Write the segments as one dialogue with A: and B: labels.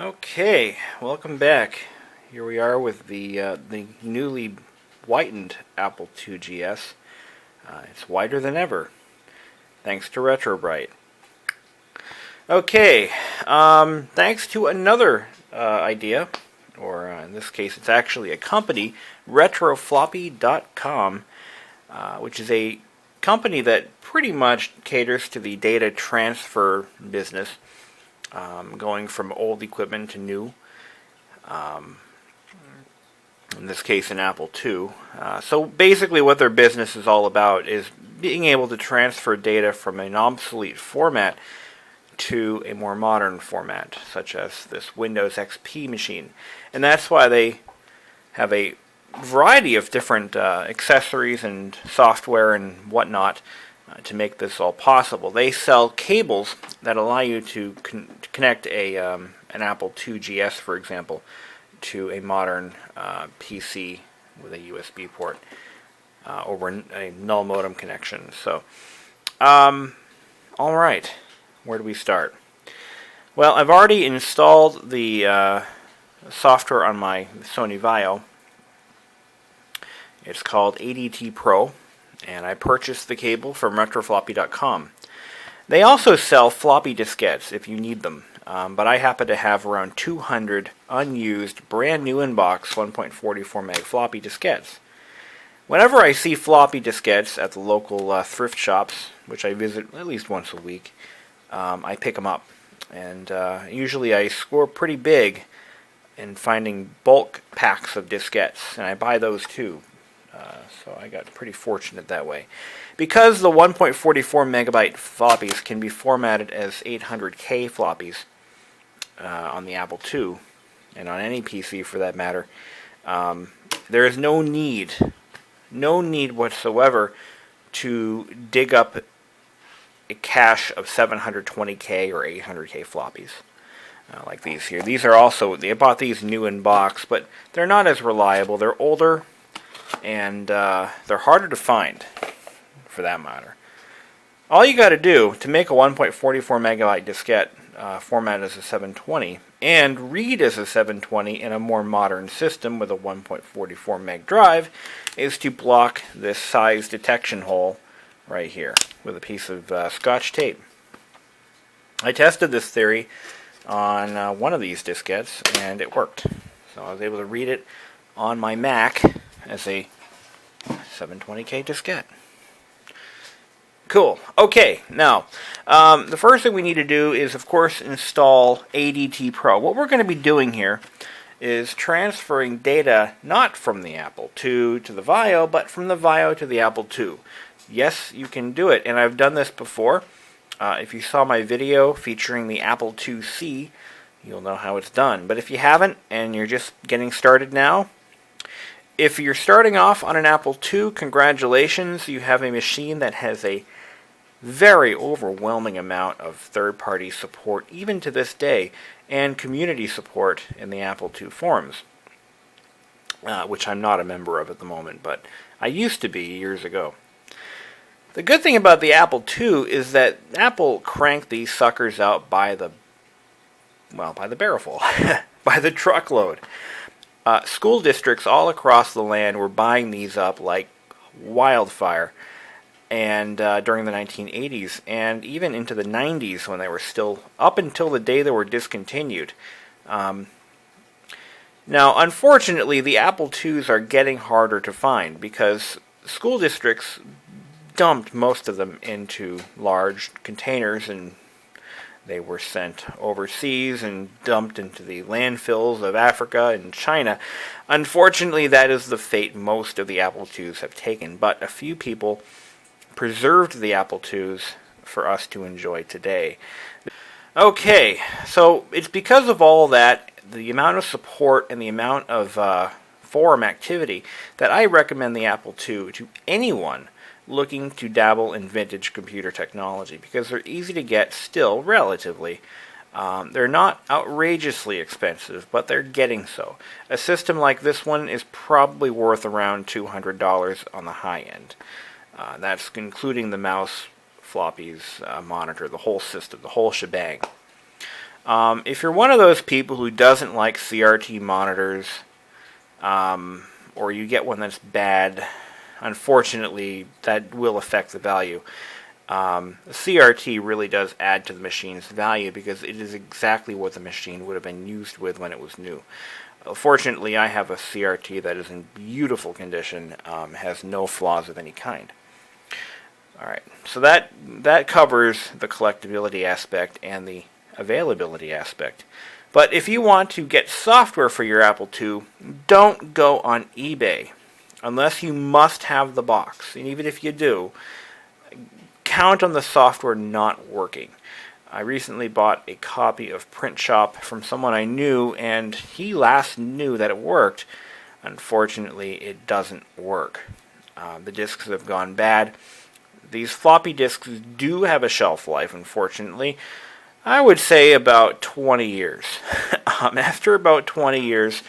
A: Okay, welcome back. Here we are with the newly whitened Apple IIgs. It's whiter than ever, thanks to RetroBrite. Okay, thanks to another idea, or in this case it's actually a company, retrofloppy.com, which is a company that pretty much caters to the data transfer business. Going from old equipment to new, in this case an Apple II. So basically what their business is all about is being able to transfer data from an obsolete format to a more modern format, such as this Windows XP machine. And that's why they have a variety of different accessories and software and whatnot to make this all possible. They sell cables that allow you to connect an Apple IIgs, for example, to a modern PC with a USB port over a null modem connection. So, all right, where do we start? Well, I've already installed the software on my Sony Vaio. It's called ADT Pro, and I purchased the cable from retrofloppy.com. They also sell floppy diskettes if you need them, but I happen to have around 200 unused, brand new in-box 1.44 meg floppy diskettes. Whenever I see floppy diskettes at the local thrift shops, which I visit at least once a week, I pick them up. And usually I score pretty big in finding bulk packs of diskettes, and I buy those too. So I got pretty fortunate that way. Because the 1.44 megabyte floppies can be formatted as 800K floppies on the Apple II, and on any PC for that matter, there is no need whatsoever to dig up a cache of 720K or 800K floppies. Like these here. These are also, they bought these new in box, but they're not as reliable. They're older, and they're harder to find, for that matter. All you got to do to make a 1.44 megabyte diskette format as a 720 and read as a 720 in a more modern system with a 1.44 meg drive is to block this size detection hole right here with a piece of Scotch tape. I tested this theory on one of these diskettes, and it worked. So I was able to read it on my Mac as a 720K diskette. Cool. Okay, now, the first thing we need to do is, of course, install ADT Pro. What we're going to be doing here is transferring data not from the Apple II to the Vaio, but from the Vaio to the Apple II. Yes, you can do it, and I've done this before. If you saw my video featuring the Apple IIc, you'll know how it's done. But if you haven't, and you're just getting started now, if you're starting off on an Apple II, congratulations, you have a machine that has a very overwhelming amount of third-party support, even to this day, and community support in the Apple II forums, which I'm not a member of at the moment, but I used to be years ago. The good thing about the Apple II is that Apple cranked these suckers out by the barrelful, by the truckload. School districts all across the land were buying these up like wildfire, and during the 1980s, and even into the 90s when they were still, up until the day they were discontinued. Now, unfortunately, the Apple IIs are getting harder to find because school districts dumped most of them into large containers, and they were sent overseas and dumped into the landfills of Africa and China. Unfortunately, that is the fate most of the Apple IIs have taken, but a few people preserved the Apple IIs for us to enjoy today. Okay, so it's because of all that, the amount of support and the amount of forum activity, that I recommend the Apple II to anyone looking to dabble in vintage computer technology, because they're easy to get still, relatively. They're not outrageously expensive, but they're getting so. A system like this one is probably worth around $200 on the high end. That's including the mouse, floppies, monitor, the whole system, the whole shebang. If you're one of those people who doesn't like CRT monitors, or you get one that's bad, unfortunately, that will affect the value. The CRT really does add to the machine's value because it is exactly what the machine would have been used with when it was new. Fortunately, I have a CRT that is in beautiful condition, has no flaws of any kind. Alright, so that covers the collectability aspect and the availability aspect. But if you want to get software for your Apple II, don't go on eBay unless you must have the box. And even if you do, count on the software not working. I recently bought a copy of Print Shop from someone I knew, and he last knew that it worked. Unfortunately, it doesn't work. The discs have gone bad. These floppy disks do have a shelf life, unfortunately. I would say about 20 years. After about 20 years,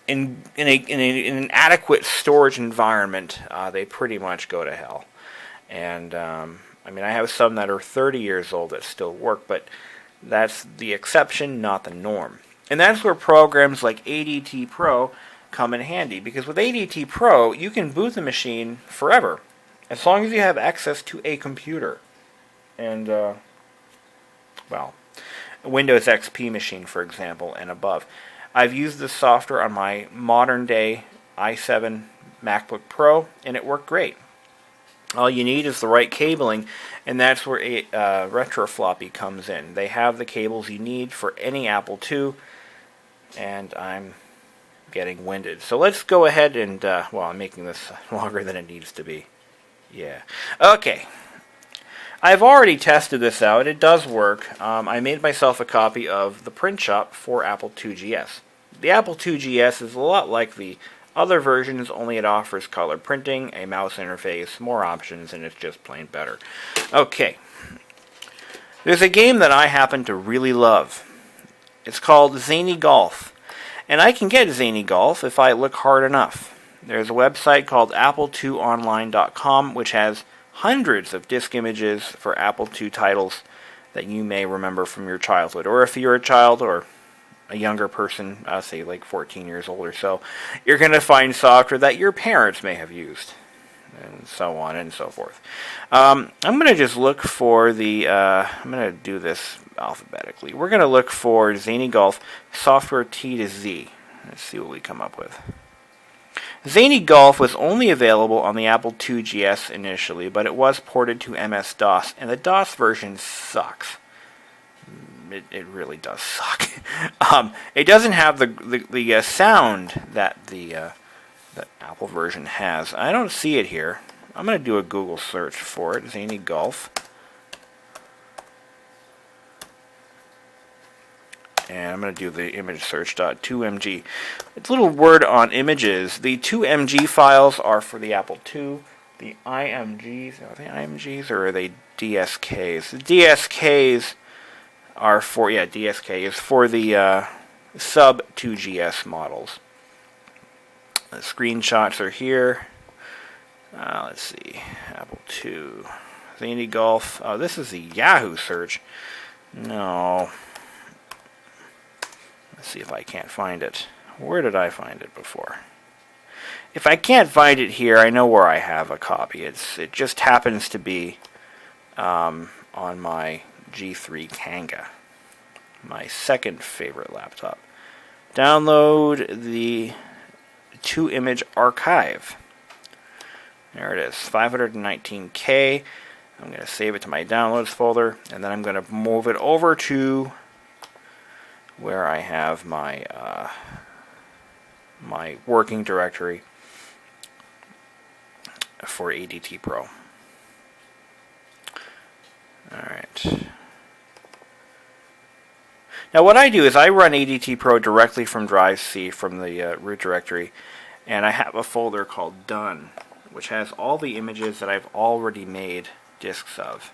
A: in an adequate storage environment, they pretty much go to hell. And I mean, I have some that are 30 years old that still work, but that's the exception, not the norm. And that's where programs like ADT Pro come in handy, because with ADT Pro, you can boot the machine forever, as long as you have access to a computer. And, well, a Windows XP machine, for example, and above. I've used this software on my modern-day i7 MacBook Pro, and it worked great. All you need is the right cabling, and that's where a retro floppy comes in. They have the cables you need for any Apple II, and I'm getting winded. So let's go ahead and, well, I'm making this longer than it needs to be. Yeah. Okay. I've already tested this out. It does work. I made myself a copy of the Print Shop for Apple IIgs. The Apple IIgs is a lot like the other versions, only it offers color printing, a mouse interface, more options, and it's just plain better. Okay. There's a game that I happen to really love. It's called Zany Golf. And I can get Zany Golf if I look hard enough. There's a website called Apple2Online.com, which has hundreds of disk images for Apple II titles that you may remember from your childhood. Or if you're a child or a younger person, say like 14 years old or so, you're going to find software that your parents may have used, and so on and so forth. I'm going to just look for the, I'm going to do this alphabetically. We're going to look for Zany Golf software T to Z. Let's see what we come up with. Zany Golf was only available on the Apple IIgs initially, but it was ported to MS-DOS, and the DOS version sucks. It really does suck. It doesn't have the sound that the Apple version has. I don't see it here. I'm going to do a Google search for it. Zany Golf. And I'm going to do the image search.2mg. It's a little word on images. The 2mg files are for the Apple II. The IMGs, are they IMGs or are they DSKs? The DSKs are for, yeah, DSK is for the sub 2GS models. The screenshots are here. Let's see, Apple II, Zany Golf. Oh, this is the Yahoo search. No. Let's see if I can't find it. Where did I find it before? If I can't find it here, I know where I have a copy. It just happens to be on my G3 Kanga, my second favorite laptop. Download the 2-image archive. There it is, 519K. I'm going to save it to my downloads folder, and then I'm going to move it over to where I have my my working directory for ADT Pro. Alright. Now what I do is I run ADT Pro directly from Drive C from the root directory, and I have a folder called Done, which has all the images that I've already made disks of.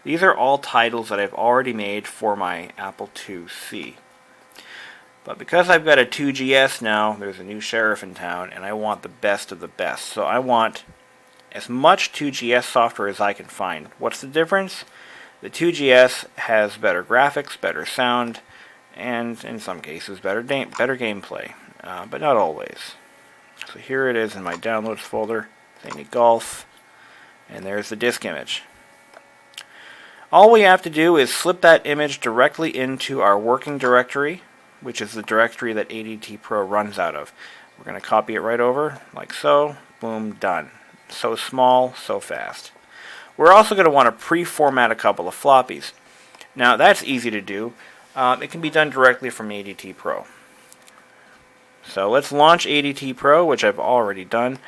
A: These are all titles that I've already made for my Apple IIc. But because I've got a 2GS now, there's a new sheriff in town, and I want the best of the best. So I want as much 2GS software as I can find. What's the difference? The 2GS has better graphics, better sound, and in some cases better gameplay, but not always. So here it is in my downloads folder, Zany Golf, and there's the disk image. All we have to do is slip that image directly into our working directory, which is the directory that ADT Pro runs out of. We're going to copy it right over, like so. Boom, done. So small, so fast. We're also going to want to pre-format a couple of floppies. Now, that's easy to do. It can be done directly from ADT Pro. So let's launch ADT Pro, which I've already done.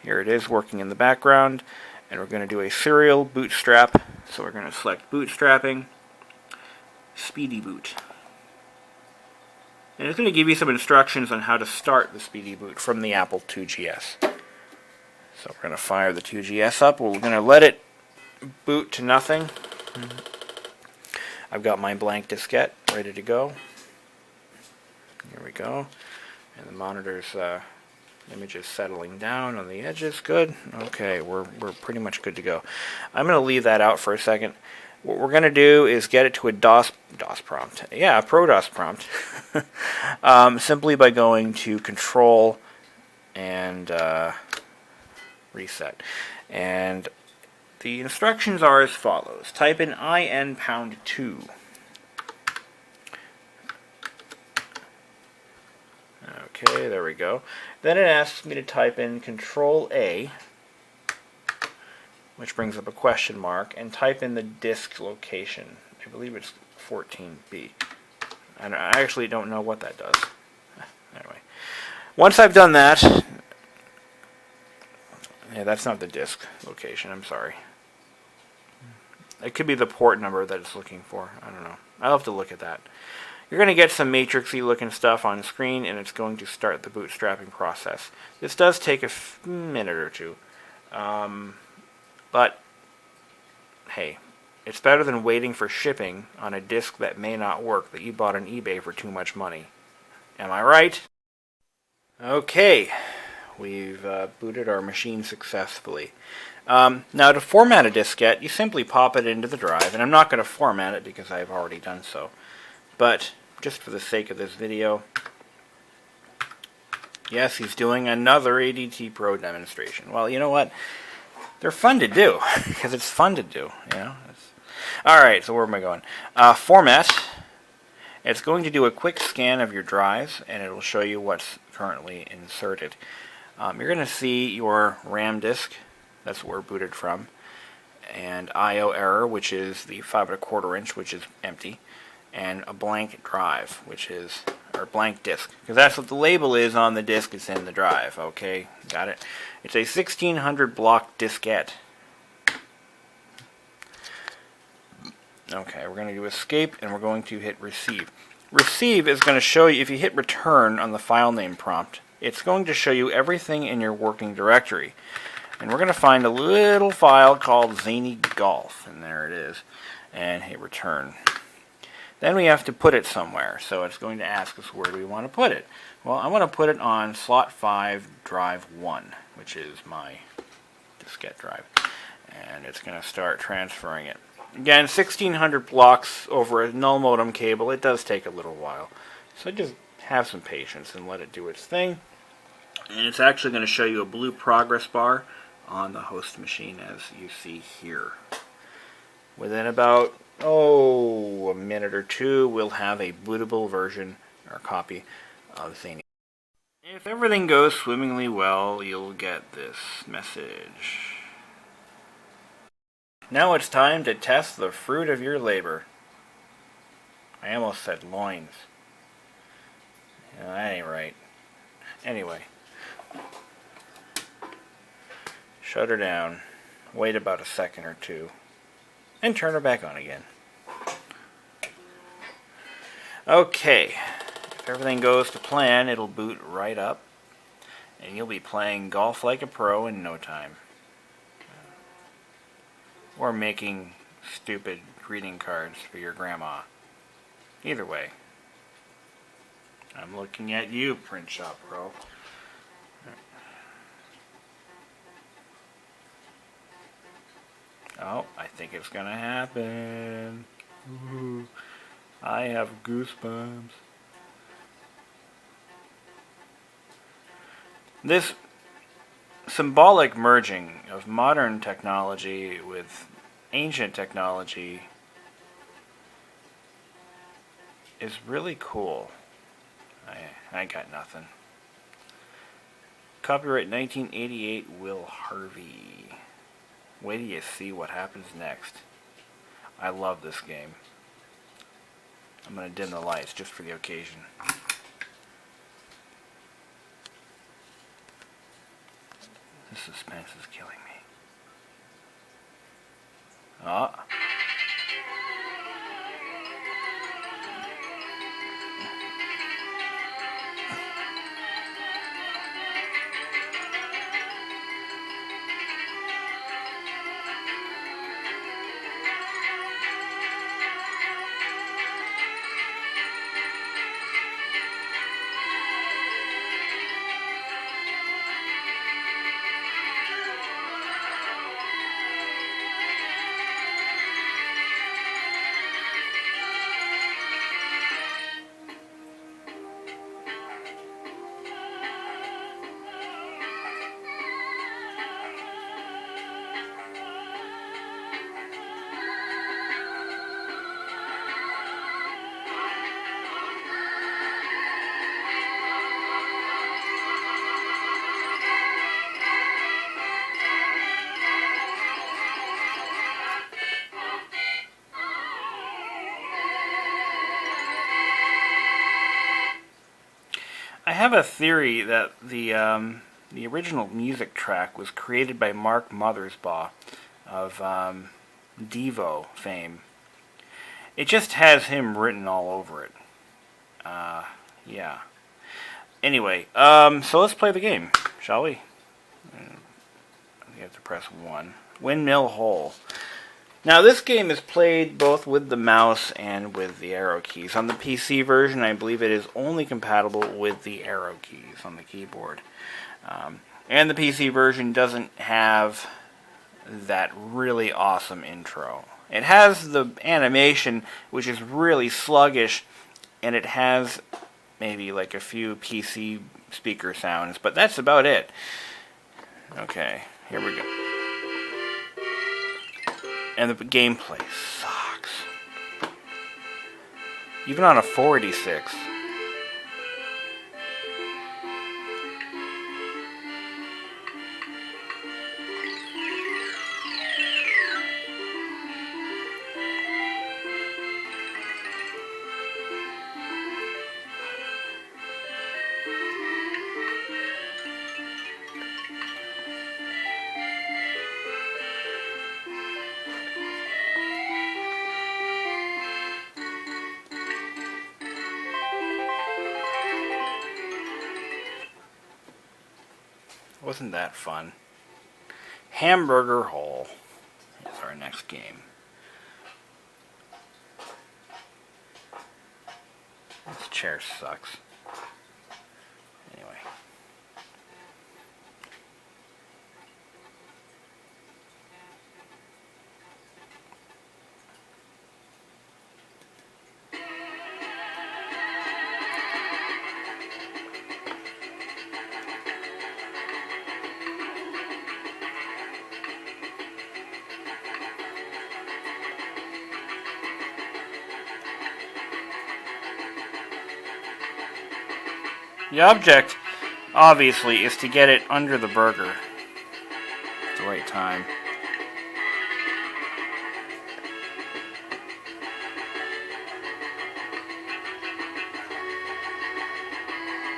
A: Here it is working in the background. And we're going to do a serial bootstrap. So we're going to select Bootstrapping, Speedy Boot. And it's going to give you some instructions on how to start the Speedy Boot from the Apple 2GS. So we're going to fire the 2GS up. We're going to let it boot to nothing. I've got my blank diskette ready to go. Here we go. And the monitor's image is settling down on the edges. Good. Okay, we're pretty much good to go. I'm going to leave that out for a second. What we're going to do is get it to a DOS prompt. Yeah, a ProDOS prompt. Simply by going to Control and Reset. And the instructions are as follows. Type in IN#2. Okay, there we go. Then it asks me to type in Control A, which brings up a question mark, and type in the disk location. I believe it's 14B. And I actually don't know what that does. Anyway, once I've done that, yeah, that's not the disk location, I'm sorry. It could be the port number that it's looking for. I don't know. I'll have to look at that. You're going to get some matrixy looking stuff on screen, and it's going to start the bootstrapping process. This does take a minute or two. But, hey, it's better than waiting for shipping on a disk that may not work that you bought on eBay for too much money. Am I right? Okay, we've booted our machine successfully. Now, to format a diskette, you simply pop it into the drive, and I'm not going to format it because I've already done so. But, just for the sake of this video, yes, he's doing another ADT Pro demonstration. Well, you know what? They're fun to do, because it's fun to do, you know. Alright, so where am I going? Format. It's going to do a quick scan of your drives, and it will show you what's currently inserted. You're going to see your RAM disk, that's where we're booted from, and I/O error, which is the 5¼ inch, which is empty, and a blank drive, which is, or blank disk, because that's what the label is on the disk. It's in the drive. Okay, got it. It's a 1600 block diskette. Okay, we're going to do escape, and we're going to hit receive. Receive is going to show you, if you hit return on the file name prompt, it's going to show you everything in your working directory. And we're going to find a little file called Zany Golf, and there it is, and hit return. Then we have to put it somewhere, so it's going to ask us where do we want to put it. Well, I want to put it on slot 5, drive 1, which is my diskette drive. And it's going to start transferring it. Again, 1600 blocks over a null modem cable. It does take a little while. So just have some patience and let it do its thing. And it's actually going to show you a blue progress bar on the host machine, as you see here. Within about, a minute or two, we'll have a bootable version or copy of Zany. If everything goes swimmingly well, you'll get this message. Now it's time to test the fruit of your labor. I almost said loins. That ain't right. Anyway. Shut her down. Wait about a second or two. And turn her back on again. Okay. If everything goes to plan, it'll boot right up. And you'll be playing golf like a pro in no time. Or making stupid greeting cards for your grandma. Either way. I'm looking at you, Print Shop Pro. Oh, I think it's gonna happen. Ooh, I have goosebumps. This symbolic merging of modern technology with ancient technology is really cool. I got nothing. Copyright 1988, Will Harvey. Wait till you see what happens next. I love this game. I'm going to dim the lights just for the occasion. The suspense is killing me. Ah. I have a theory that the original music track was created by Mark Mothersbaugh of Devo fame. It just has him written all over it. Yeah. Anyway, so let's play the game, shall we? You have to press 1. Windmill Hole. Now, this game is played both with the mouse and with the arrow keys. On the PC version, I believe it is only compatible with the arrow keys on the keyboard. And the PC version doesn't have that really awesome intro. It has the animation, which is really sluggish, and it has maybe like a few PC speaker sounds, but that's about it. Okay, here we go. And the gameplay sucks. Even on a 486. Wasn't that fun? Hamburger Hole is our next game. This chair sucks. Anyway. The object, obviously, is to get it under the burger at the right time.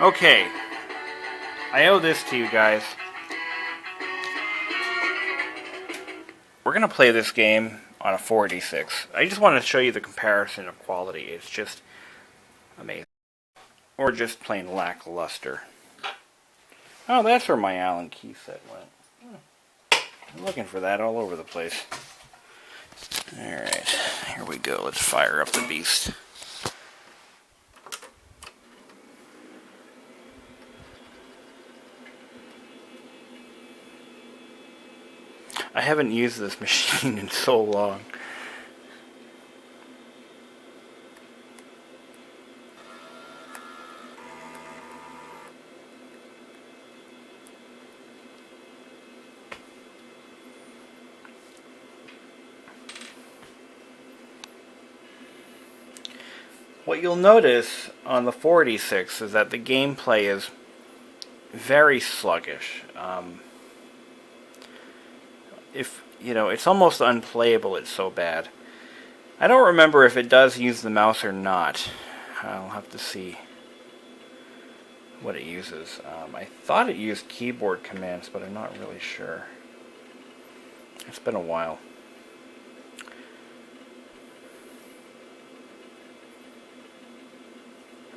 A: Okay, I owe this to you guys. We're going to play this game on a 486. I just wanted to show you the comparison of quality. It's just amazing. Or just plain lackluster. Oh, that's where my Allen key set went. I'm looking for that all over the place. Alright, here we go. Let's fire up the beast. I haven't used this machine in so long. What you'll notice on the 486 is that the gameplay is very sluggish. It's almost unplayable, it's so bad. I don't remember if it does use the mouse or not. I'll have to see what it uses. I thought it used keyboard commands, but I'm not really sure. It's been a while.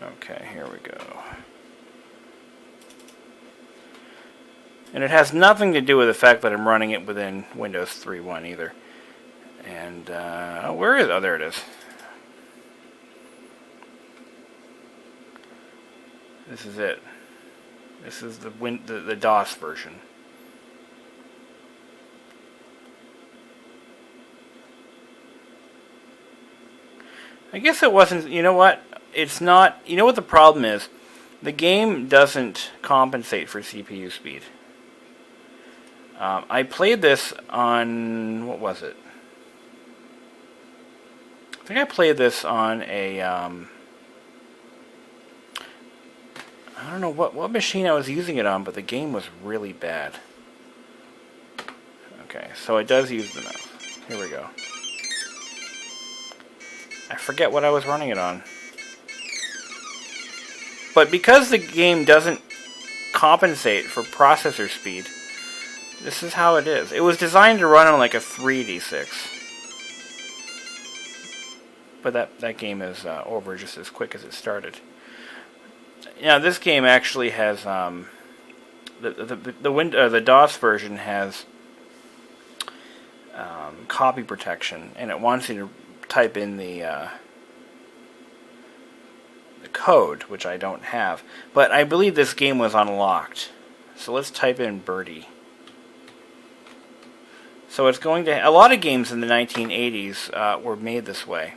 A: Okay, here we go. And it has nothing to do with the fact that I'm running it within Windows 3.1 either. And, where is it? Oh, there it is. This is it. This is the DOS version. I guess it wasn't, you know what? It's not, you know what the problem is? The game doesn't compensate for CPU speed. I played this on, what was it? I think I played this on a, I don't know what machine I was using it on, but the game was really bad. Okay, so it does use the mouse. Here we go. I forget what I was running it on. But because the game doesn't compensate for processor speed, this is how it is. It was designed to run on like a 386. But that game is over just as quick as it started. Now this game actually has the DOS version has copy protection, and it wants you to type in the code, which I don't have. But I believe this game was unlocked. So let's type in Birdie. So it's going to... A lot of games in the 1980s were made this way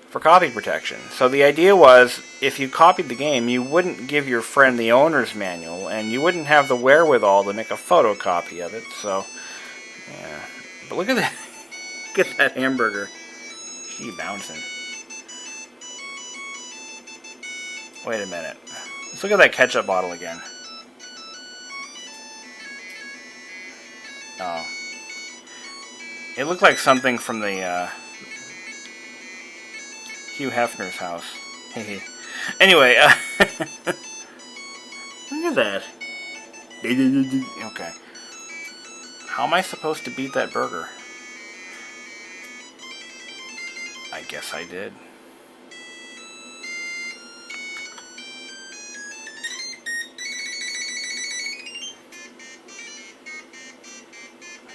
A: for copy protection. So the idea was, if you copied the game, you wouldn't give your friend the owner's manual, and you wouldn't have the wherewithal to make a photocopy of it. So, yeah. But look at that. Look at that hamburger. She bouncing. Wait a minute. Let's look at that ketchup bottle again. Oh. It looked like something from the Hugh Hefner's house. Anyway, look at that. Okay. How am I supposed to beat that burger? I guess I did.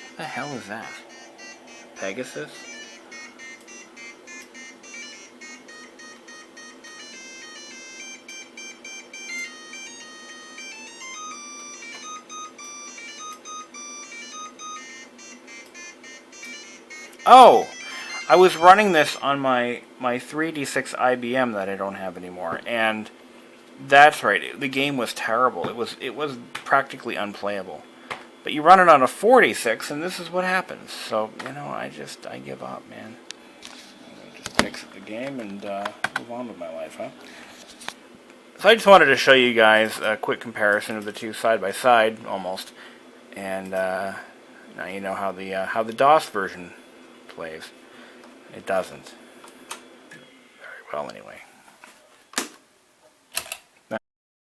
A: What the hell is that? Pegasus? Oh! I was running this on my 386 IBM that I don't have anymore, and that's right, the game was terrible. It was practically unplayable. But you run it on a 46, and this is what happens. So, you know, I give up, man. I just exit the game and move on with my life, huh? So I just wanted to show you guys a quick comparison of the two side by side, almost, and now you know how the DOS version plays. It doesn't very well, anyway.